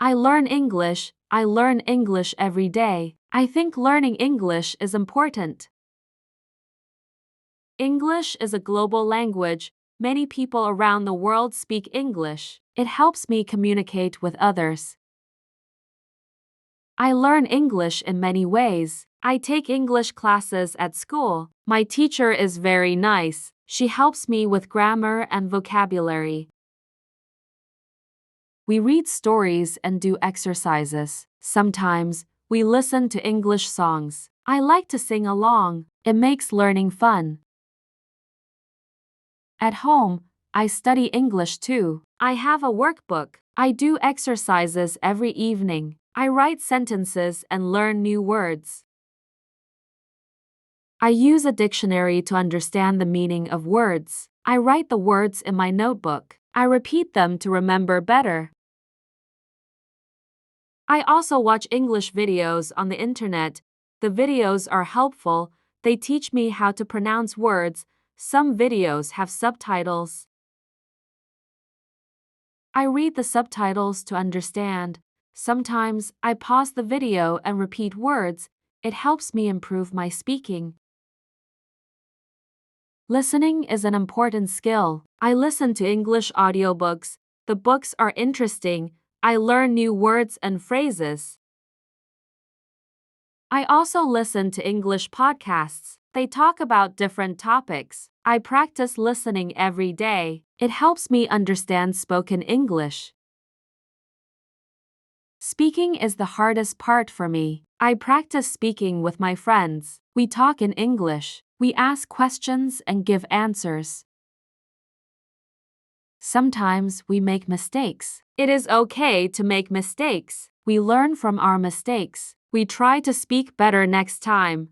I learn English. I learn English every day. I think learning English is important. English is a global language. Many people around the world speak English. It helps me communicate with others. I learn English in many ways. I take English classes at school. My teacher is very nice. She helps me with grammar and vocabulary. We read stories and do exercises. Sometimes, we listen to English songs. I like to sing along. It makes learning fun. At home, I study English too. I have a workbook. I do exercises every evening. I write sentences and learn new words. I use a dictionary to understand the meaning of words. I write the words in my notebook. I repeat them to remember better. I also watch English videos on the internet. The videos are helpful. They teach me how to pronounce words. Some videos have subtitles. I read the subtitles to understand. Sometimes I pause the video and repeat words. It helps me improve my speaking. Listening is an important skill. I listen to English audiobooks. The books are interesting. I learn new words and phrases. I also listen to English podcasts. They talk about different topics. I practice listening every day. It helps me understand spoken English. Speaking is the hardest part for me. I practice speaking with my friends. We talk in English. We ask questions and give answers. Sometimes we make mistakes. It is okay to make mistakes. We learn from our mistakes. We try to speak better next time.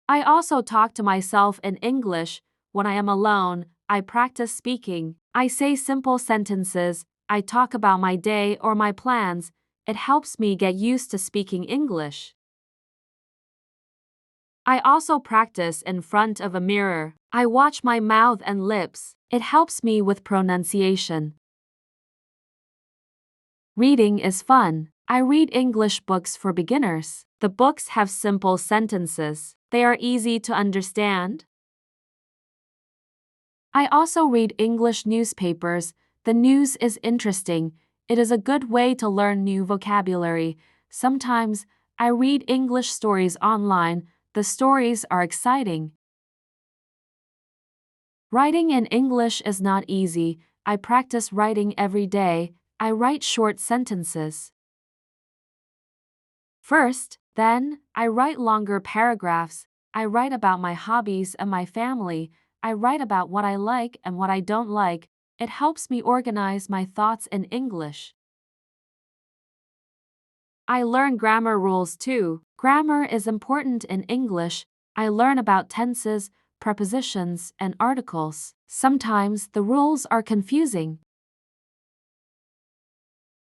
I also talk to myself in English. When I am alone, I practice speaking. I say simple sentences. I talk about my day or my plans. It helps me get used to speaking English. I also practice in front of a mirror. I watch my mouth and lips. It helps me with pronunciation. Reading is fun. I read English books for beginners. The books have simple sentences. They are easy to understand. I also read English newspapers. The news is interesting. It is a good way to learn new vocabulary. Sometimes, I read English stories online. The stories are exciting. Writing in English is not easy. I practice writing every day. I write short sentences. First, then, I write longer paragraphs. I write about my hobbies and my family. I write about what I like and what I don't like. It helps me organize my thoughts in English. I learn grammar rules too. Grammar is important in English. I learn about tenses, prepositions, and articles. Sometimes the rules are confusing.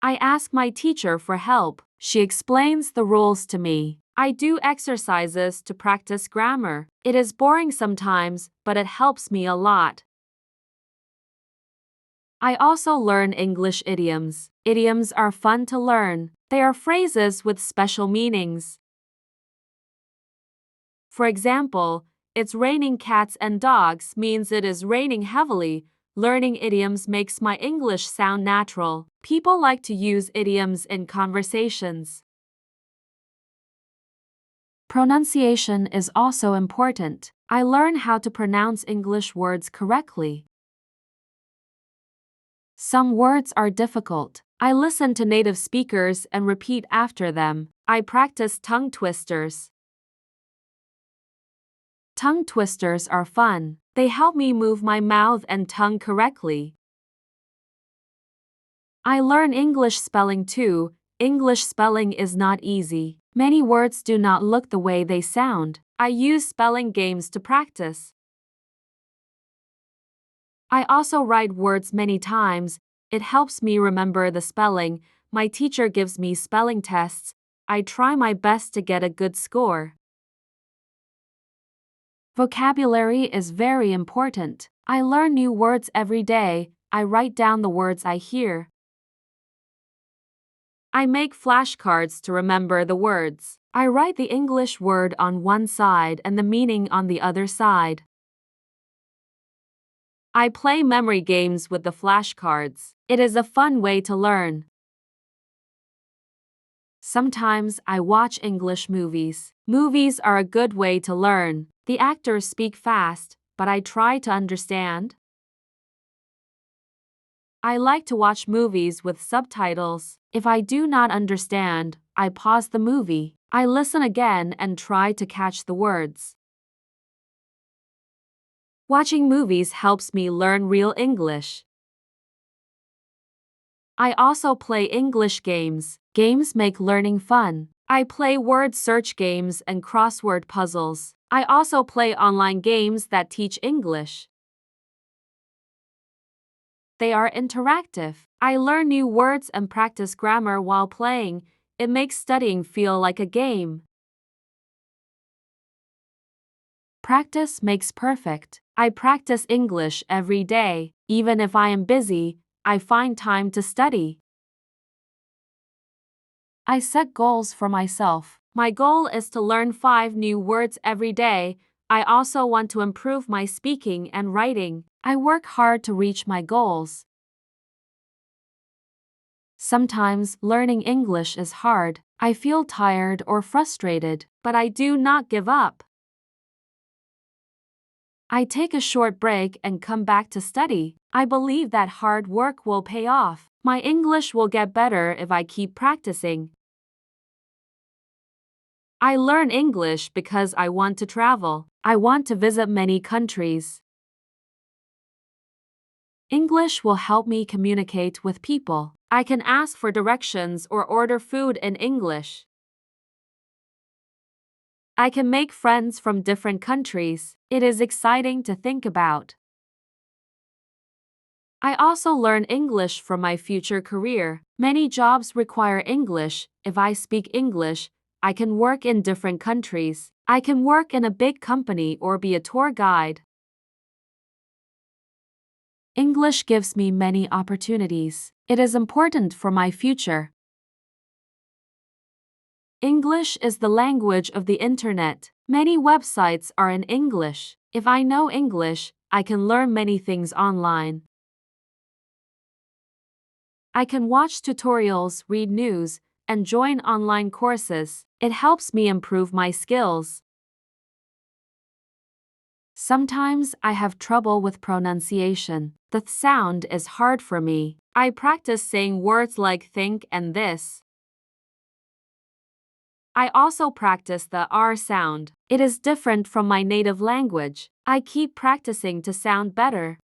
I ask my teacher for help. She explains the rules to me. I do exercises to practice grammar. It is boring sometimes, but it helps me a lot. I also learn English idioms. Idioms are fun to learn. They are phrases with special meanings. For example, it's raining cats and dogs means it is raining heavily. Learning idioms makes my English sound natural. People like to use idioms in conversations. Pronunciation is also important. I learn how to pronounce English words correctly. Some words are difficult. I listen to native speakers and repeat after them. I practice tongue twisters. Tongue twisters are fun. They help me move my mouth and tongue correctly. I learn English spelling too. English spelling is not easy. Many words do not look the way they sound. I use spelling games to practice. I also write words many times. It helps me remember the spelling. My teacher gives me spelling tests. I try my best to get a good score. Vocabulary is very important. I learn new words every day. I write down the words I hear. I make flashcards to remember the words. I write the English word on one side and the meaning on the other side. I play memory games with the flashcards. It is a fun way to learn. Sometimes I watch English movies. Movies are a good way to learn. The actors speak fast, but I try to understand. I like to watch movies with subtitles. If I do not understand, I pause the movie. I listen again and try to catch the words. Watching movies helps me learn real English. I also play English games. Games make learning fun. I play word search games and crossword puzzles. I also play online games that teach English. They are interactive. I learn new words and practice grammar while playing. It makes studying feel like a game. Practice makes perfect. I practice English every day. Even if I am busy, I find time to study. I set goals for myself. My goal is to learn 5 new words every day. I also want to improve my speaking and writing. I work hard to reach my goals. Sometimes learning English is hard. I feel tired or frustrated, but I do not give up. I take a short break and come back to study. I believe that hard work will pay off. My English will get better if I keep practicing. I learn English because I want to travel. I want to visit many countries. English will help me communicate with people. I can ask for directions or order food in English. I can make friends from different countries. It is exciting to think about. I also learn English for my future career. Many jobs require English. If I speak English, I can work in different countries. I can work in a big company or be a tour guide. English gives me many opportunities. It is important for my future. English is the language of the internet. Many websites are in English. If I know English, I can learn many things online. I can watch tutorials, read news, and join online courses. It helps me improve my skills. Sometimes I have trouble with pronunciation. The th sound is hard for me. I practice saying words like think and this. I also practice the R sound. It is different from my native language. I keep practicing to sound better.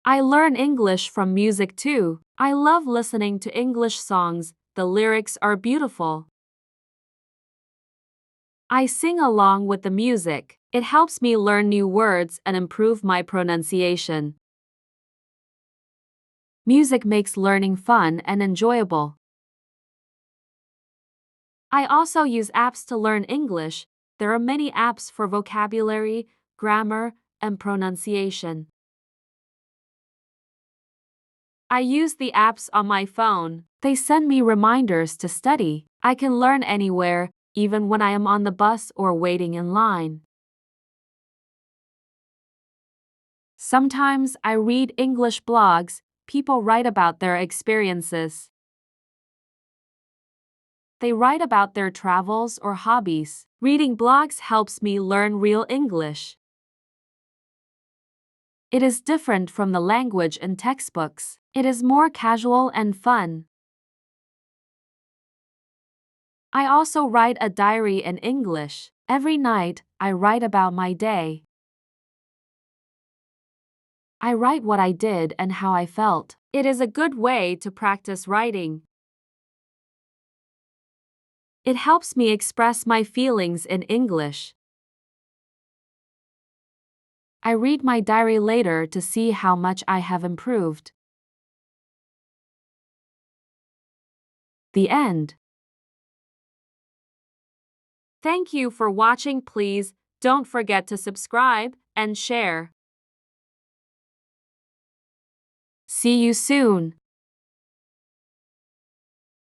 I learn English from music too. I love listening to English songs. The lyrics are beautiful. I sing along with the music. It helps me learn new words and improve my pronunciation. Music makes learning fun and enjoyable. I also use apps to learn English. There are many apps for vocabulary, grammar, and pronunciation. I use the apps on my phone. They send me reminders to study. I can learn anywhere, even when I am on the bus or waiting in line. Sometimes I read English blogs. People write about their experiences. They write about their travels or hobbies. Reading blogs helps me learn real English. It is different from the language in textbooks. It is more casual and fun. I also write a diary in English. Every night, I write about my day. I write what I did and how I felt. It is a good way to practice writing. It helps me express my feelings in English. I read my diary later to see how much I have improved. The end. Thank you for watching. Please don't forget to subscribe and share. See you soon.